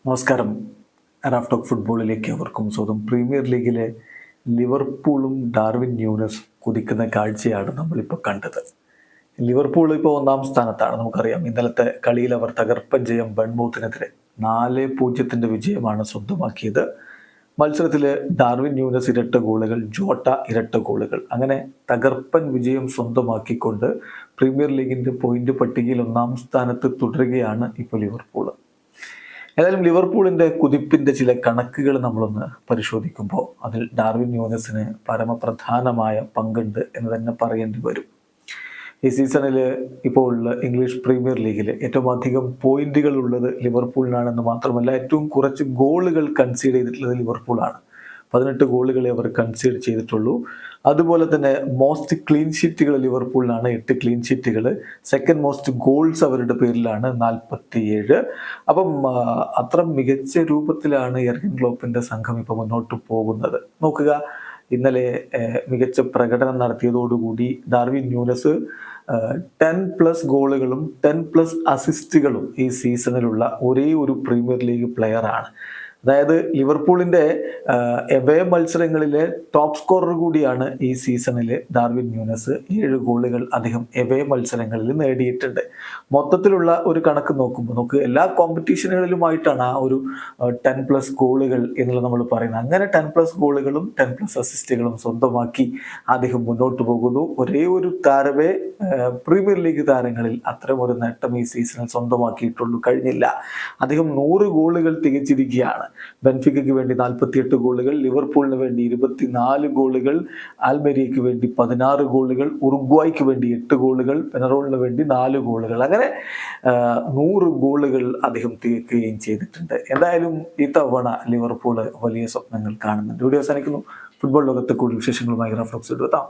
നമസ്കാരം. റാഫ്റ്റോക്ക് ഫുട്ബോളിലേക്ക് അവർക്കും സ്വന്തം. പ്രീമിയർ ലീഗിലെ ലിവർപൂളും ഡാർവിൻ ന്യൂനസ് കുതിക്കുന്ന കാഴ്ചയാണ് നമ്മളിപ്പോൾ കണ്ടത്. ലിവർപൂൾ ഇപ്പോൾ 1-ാം സ്ഥാനത്താണ്. നമുക്കറിയാം, ഇന്നലത്തെ കളിയിൽ അവർ തകർപ്പൻ ജയം ബൺമൗത്തിനെതിരെ 4-0 വിജയമാണ് സ്വന്തമാക്കിയത്. മത്സരത്തിൽ ഡാർവിൻ ന്യൂനസ് ഇരട്ട ഗോളുകൾ, ജോട്ട ഇരട്ട ഗോളുകൾ, അങ്ങനെ തകർപ്പൻ വിജയം സ്വന്തമാക്കിക്കൊണ്ട് പ്രീമിയർ ലീഗിൻ്റെ പോയിന്റ് പട്ടികയിൽ 1-ാം സ്ഥാനത്ത് തുടരുകയാണ് ഇപ്പോൾ ലിവർപൂൾ. ഏതായാലും ലിവർപൂളിൻ്റെ കുതിപ്പിൻ്റെ ചില കണക്കുകൾ നമ്മളൊന്ന് പരിശോധിക്കുമ്പോൾ അതിൽ ഡാർവിൻ ന്യൂനസിന് പരമപ്രധാനമായ പങ്കുണ്ട് എന്ന് തന്നെ പറയേണ്ടി വരും. ഈ സീസണിൽ ഇപ്പോൾ ഇംഗ്ലീഷ് പ്രീമിയർ ലീഗിൽ ഏറ്റവും അധികം പോയിന്റുകൾ ഉള്ളത് ലിവർപൂളിനാണെന്ന് മാത്രമല്ല, ഏറ്റവും കുറച്ച് ഗോളുകൾ കൺസീഡ് ചെയ്തിട്ടുള്ളത് ലിവർപൂളാണ്. 18 ഗോളുകളെ അവർ കൺസീഡ് ചെയ്തിട്ടുള്ളൂ. അതുപോലെ തന്നെ മോസ്റ്റ് ക്ലീൻ ഷീറ്റുകൾ ലിവർപൂളിനാണ്, 8 ക്ലീൻ ഷീറ്റുകൾ. സെക്കൻഡ് മോസ്റ്റ് ഗോൾസ് അവരുടെ പേരിലാണ്, 47. അപ്പം അത്ര മികച്ച രൂപത്തിലാണ് യെർഗൻ ക്ലോപ്പിൻ്റെ സംഘം ഇപ്പോൾ മുന്നോട്ട് പോകുന്നത്. നോക്കുക, ഇന്നലെ മികച്ച പ്രകടനം നടത്തിയതോടുകൂടി ഡാർവിൻ ന്യൂനസ് 10+ ഗോളുകളും 10+ അസിസ്റ്റുകളും ഈ സീസണിലുള്ള ഒരേ ഒരു പ്രീമിയർ ലീഗ് പ്ലെയറാണ്. അതായത് ലിവർപൂളിൻ്റെ എവേ മത്സരങ്ങളിലെ ടോപ്പ് സ്കോറർ കൂടിയാണ് ഈ സീസണിൽ ഡാർവിൻ ന്യൂനസ്. 7 ഗോളുകൾ അദ്ദേഹം എവേ മത്സരങ്ങളിൽ നേടിയിട്ടുണ്ട്. മൊത്തത്തിലുള്ള ഒരു കണക്ക് നോക്കുമ്പോൾ എല്ലാ കോമ്പറ്റീഷനുകളിലുമായിട്ടാണ് ആ ഒരു 10+ ഗോളുകൾ എന്നുള്ളത് നമ്മൾ പറയുന്നത്. അങ്ങനെ 10+ ഗോളുകളും 10+ അസിസ്റ്റുകളും സ്വന്തമാക്കി അദ്ദേഹം മുന്നോട്ട് പോകുന്നു. ഒരേ ഒരു താരമേ പ്രീമിയർ ലീഗ് താരങ്ങളിൽ അത്തരം ഒരു നേട്ടം ഈ സീസണിൽ സ്വന്തമാക്കിയിട്ടുള്ളൂ. കഴിഞ്ഞില്ല. അദ്ദേഹം 100 ഗോളുകൾ തികച്ചിരിക്കുകയാണ്. ബെൻഫിക്കയ്ക്ക് വേണ്ടി 48 ഗോളുകൾ, ലിവർപൂളിന് വേണ്ടി 24 ഗോളുകൾ, ആൽമെരിയയ്ക്ക് വേണ്ടി 16 ഗോളുകൾ, ഉറുഗ്വായ്ക്ക് വേണ്ടി 8 ഗോളുകൾ, പെനറോളിന് വേണ്ടി 4 ഗോളുകൾ, അങ്ങനെ 100 ഗോളുകൾ അദ്ദേഹം തികക്കുകയും ചെയ്തിട്ടുണ്ട്. എന്തായാലും ഇത്തവണ ലിവർപൂൾ വലിയ സ്വപ്നങ്ങൾ കാണുന്നുണ്ട്. വീഡിയോ അവസാനിക്കുന്നു. ഫുട്ബോൾ ലോകത്തെ കൂടുതൽ വിശേഷങ്ങളുമായി റാഫ്റ്റോക്സ് എത്താം.